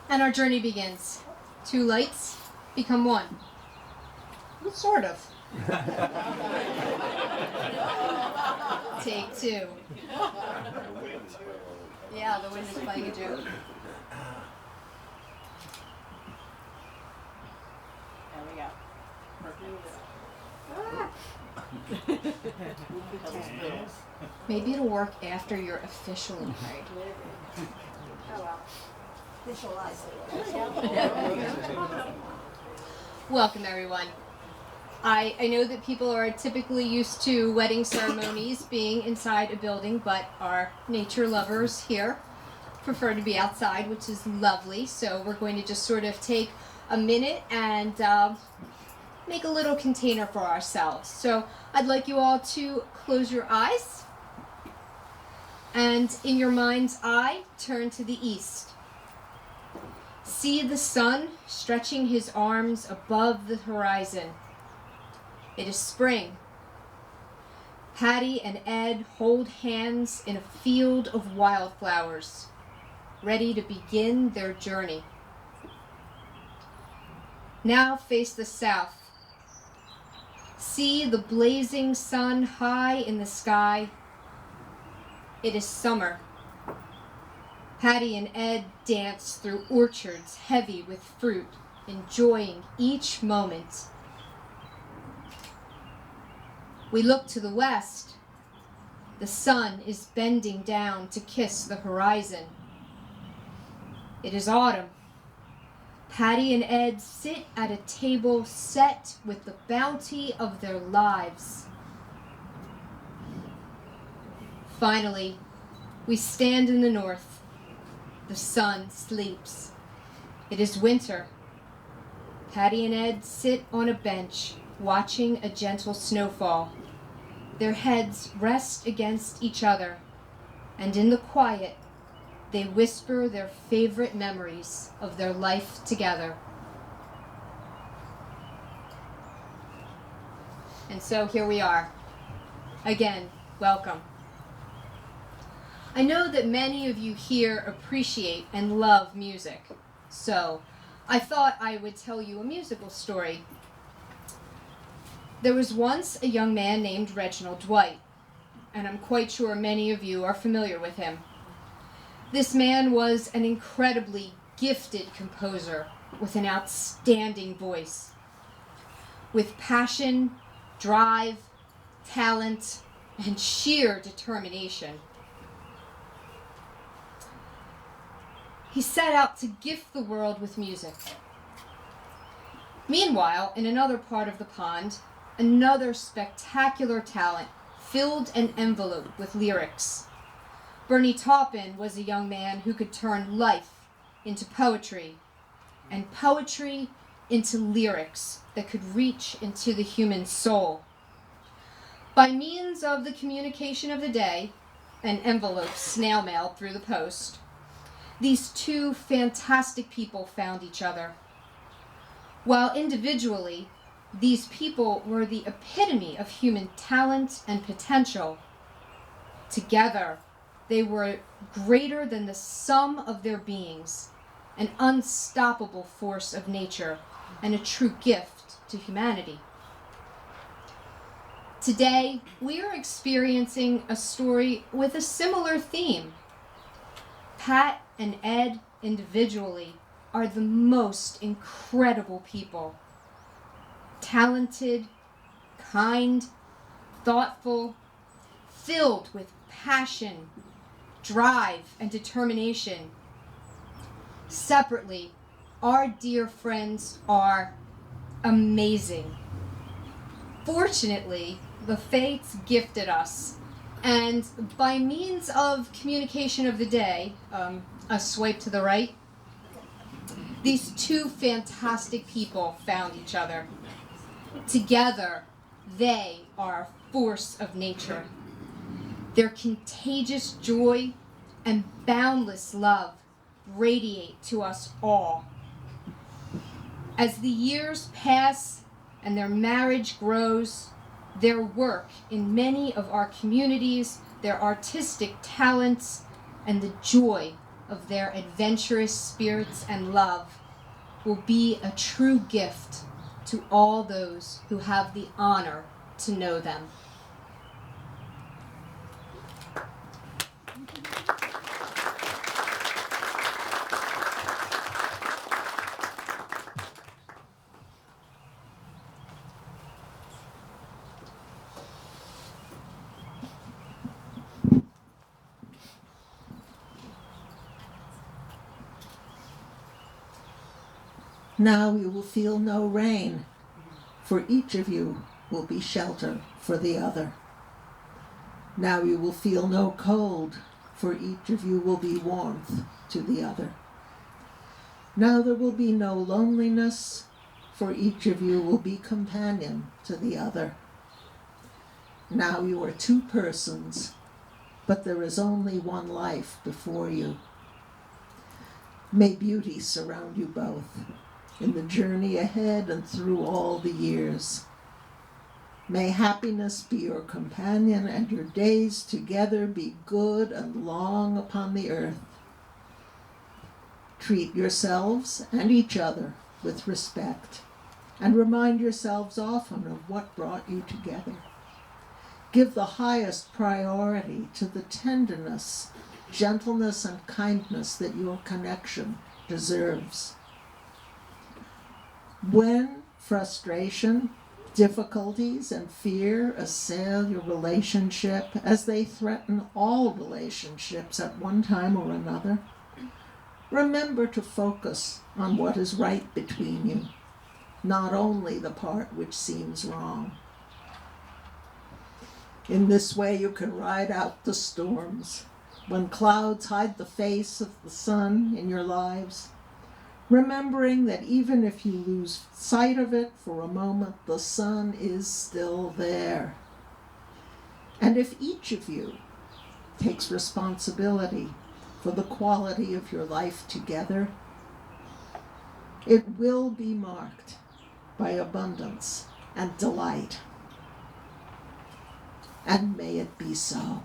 And our journey begins. Two lights become one. Well, sort of. Take two. Yeah, the wind is playing a joke. There we go. Maybe it'll work after you're officially married. Oh well. Visualize Welcome, everyone. I know that people are typically used to wedding ceremonies being inside a building, but our nature lovers here prefer to be outside, which is lovely. So we're going to just sort of take a minute and make a little container for ourselves. So I'd like you all to close your eyes and in your mind's eye, turn to the east. See the sun stretching his arms above the horizon. It is spring. Patti and Ed hold hands in a field of wildflowers, ready to begin their journey. Now face the south. See the blazing sun high in the sky. It is summer. Patti and Ed dance through orchards heavy with fruit, enjoying each moment. We look to the west. The sun is bending down to kiss the horizon. It is autumn. Patti and Ed sit at a table set with the bounty of their lives. Finally, we stand in the north. The sun sleeps. It is winter. Patti and Ed sit on a bench, watching a gentle snowfall. Their heads rest against each other, and in the quiet, they whisper their favorite memories of their life together. And so here we are. Again, welcome. I know that many of you here appreciate and love music, so I thought I would tell you a musical story. There was once a young man named Reginald Dwight, and I'm quite sure many of you are familiar with him. This man was an incredibly gifted composer with an outstanding voice. With passion, drive, talent, and sheer determination. He set out to gift the world with music. Meanwhile, in another part of the pond, another spectacular talent filled an envelope with lyrics. Bernie Taupin was a young man who could turn life into poetry, and poetry into lyrics that could reach into the human soul. By means of the communication of the day, an envelope snail-mailed through the post, these two fantastic people found each other. While individually, these people were the epitome of human talent and potential, together, they were greater than the sum of their beings, an unstoppable force of nature, and a true gift to humanity. Today, we are experiencing a story with a similar theme. Pat and Ed individually are the most incredible people. Talented, kind, thoughtful, filled with passion, drive, and determination. Separately, our dear friends are amazing. Fortunately, the fates gifted us, and by means of communication of the day, a swipe to the right, these two fantastic people found each other. Together, they are a force of nature. Their contagious joy and boundless love radiate to us all. As the years pass and their marriage grows, their work in many of our communities, their artistic talents, and the joy of their adventurous spirits and love will be a true gift to all those who have the honor to know them. Now you will feel no rain, for each of you will be shelter for the other. Now you will feel no cold, for each of you will be warmth to the other. Now there will be no loneliness, for each of you will be companion to the other. Now you are two persons, but there is only one life before you. May beauty surround you both in the journey ahead and through all the years. May happiness be your companion and your days together be good and long upon the earth. Treat yourselves and each other with respect and remind yourselves often of what brought you together. Give the highest priority to the tenderness, gentleness, and kindness that your connection deserves. When frustration, difficulties, and fear assail your relationship, as they threaten all relationships at one time or another, remember to focus on what is right between you, not only the part which seems wrong. In this way you can ride out the storms. When clouds hide the face of the sun in your lives, remembering that even if you lose sight of it for a moment, the sun is still there. And if each of you takes responsibility for the quality of your life together, it will be marked by abundance and delight. And may it be so.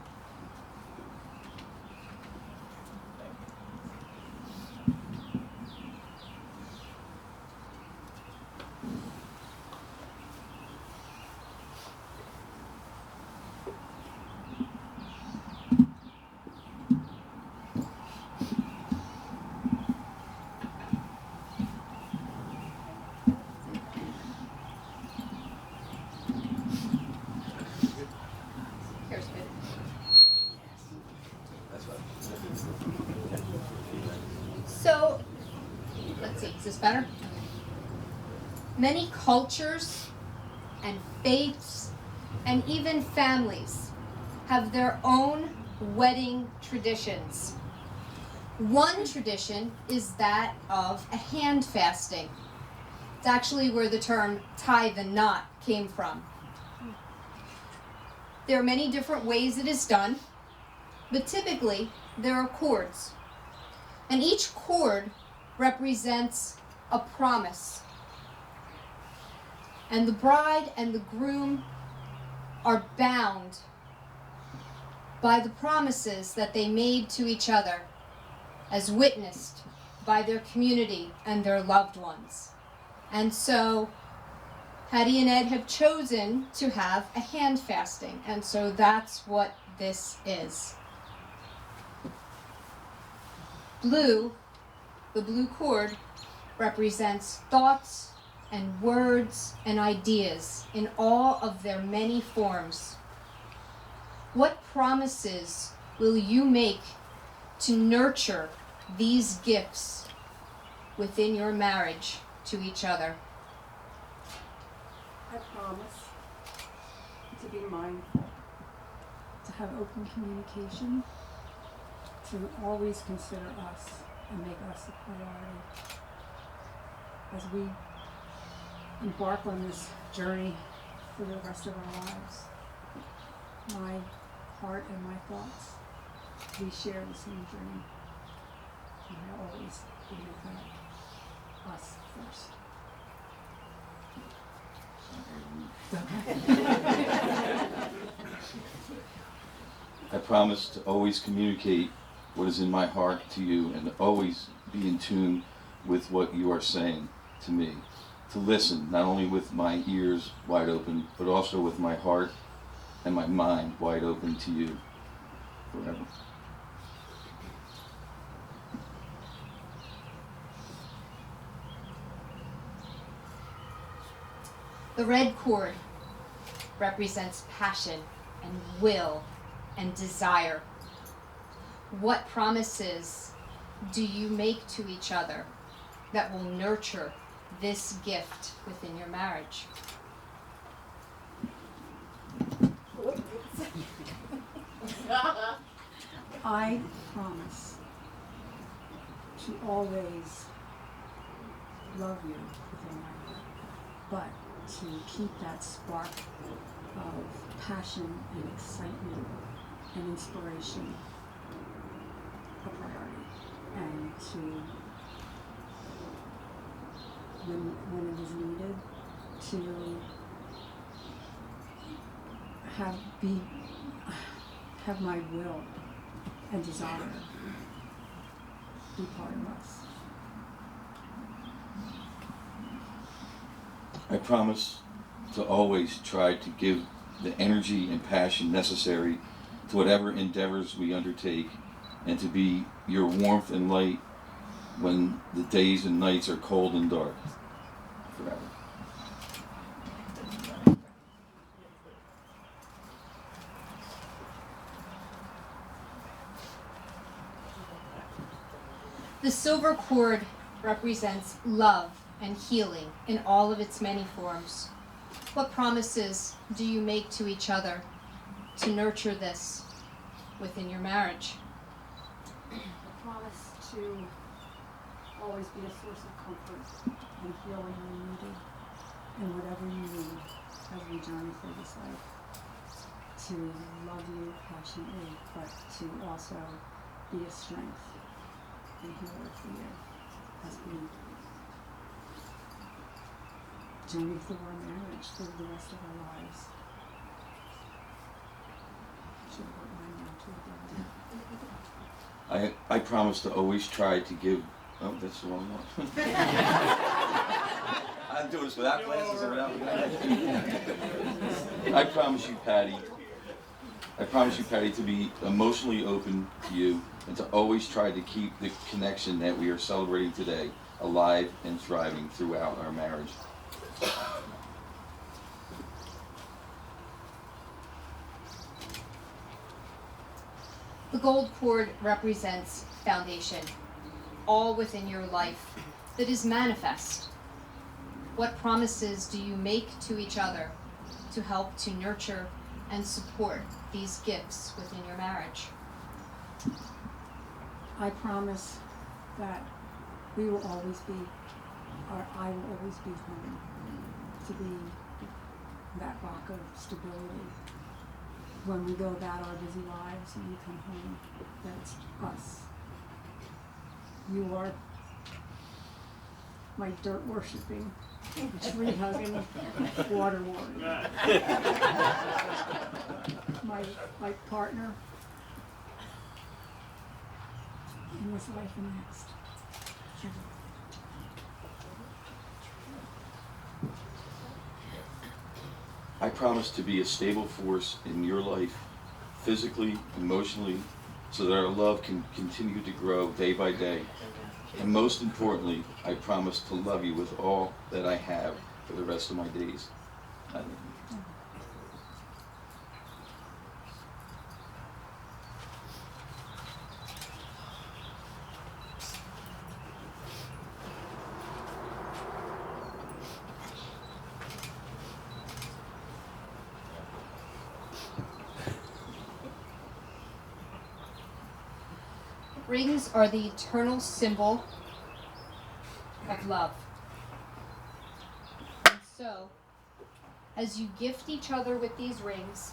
So, let's see, is this better? Many cultures and faiths and even families have their own wedding traditions. One tradition is that of a hand fasting. It's actually where the term tie the knot came from. There are many different ways it is done, but typically there are cords. And each cord represents a promise. And the bride and the groom are bound by the promises that they made to each other, as witnessed by their community and their loved ones. And so Hattie and Ed have chosen to have a hand fasting, and so that's what this is. Blue, the blue cord, represents thoughts and words and ideas in all of their many forms. What promises will you make to nurture these gifts within your marriage to each other? I promise to be mindful, to have open communication, to always consider us and make us a priority. As we embark on this journey for the rest of our lives, my heart and my thoughts, we share the same journey. And I always make that us first. I promise to always communicate what is in my heart to you, and to always be in tune with what you are saying to me. To listen, not only with my ears wide open, but also with my heart and my mind wide open to you forever. The red cord represents passion and will and desire. What promises do you make to each other that will nurture this gift within your marriage? I promise to always love you within my heart, but to keep that spark of passion and excitement and inspiration a priority, and to, when it is needed, to have my will and desire be part of us. I promise to always try to give the energy and passion necessary to whatever endeavors we undertake, and to be your warmth and light when the days and nights are cold and dark, forever. The silver cord represents love and healing in all of its many forms. What promises do you make to each other to nurture this within your marriage? I promise to always be a source of comfort and healing when needed, And whatever you need as we journey through this life, to love you passionately, but to also be a strength and healer for you as we journey through our marriage, through the rest of our lives. Should put mine down too. I promise to always try to give. Oh, that's the wrong one. I'm doing this without glasses and without glasses. I promise you, Patty, to be emotionally open to you, and to always try to keep the connection that we are celebrating today alive and thriving throughout our marriage. The gold cord represents foundation, all within your life that is manifest. What promises do you make to each other to help to nurture and support these gifts within your marriage? I promise that we will always be, or I will always be home, to be that rock of stability. When we go about our busy lives and we come home, that's us. You are my dirt worshipping, tree hugging, water warrior. my partner in this life and next. I promise to be a stable force in your life, physically, emotionally, so that our love can continue to grow day by day. And most importantly, I promise to love you with all that I have for the rest of my days. I love you. Rings are the eternal symbol of love. And so, as you gift each other with these rings,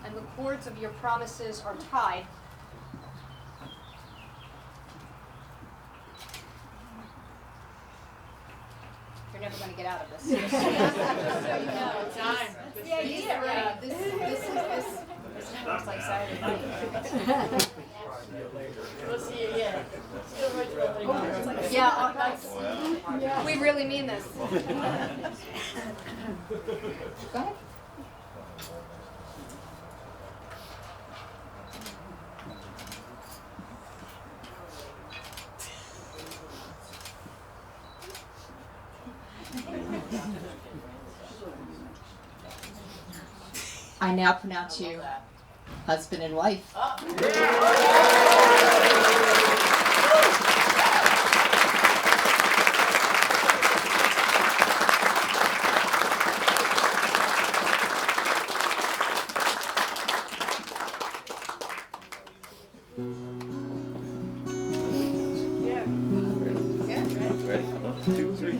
and the cords of your promises are tied, you're never going to get out of this. Just so you know. Time. Yeah, right. This Looks like Saturday night. We'll see you, yeah. Still right. Yeah, that's, we really mean this. Go ahead. I now pronounce you husband and wife. Ready? 1, 2, 3.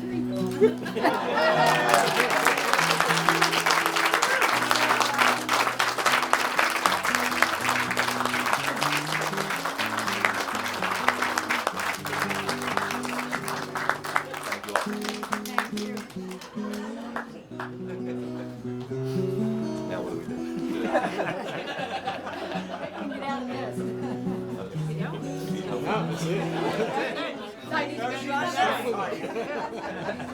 Now what do we do? Get out of this. I need to go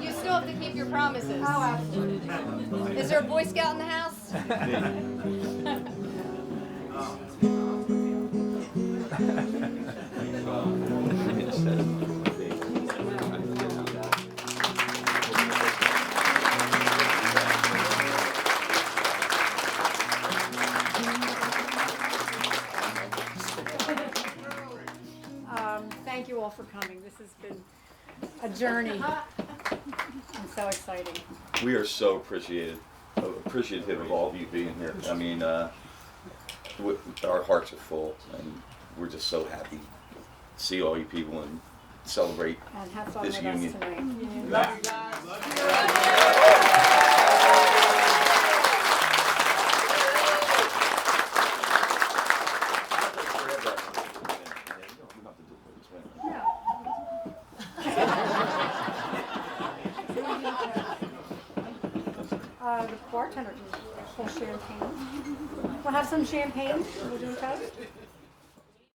You still have to keep your promises. Oh, absolutely. Is there a Boy Scout in the house? Thank you all for coming. This has been a journey and so exciting. We are so appreciative of all of you being here. I mean, our hearts are full, and we're just so happy to see all you people and celebrate And have fun this with union. us tonight. Love you guys. The bartender can pull champagne. We'll have some champagne. We'll do a toast.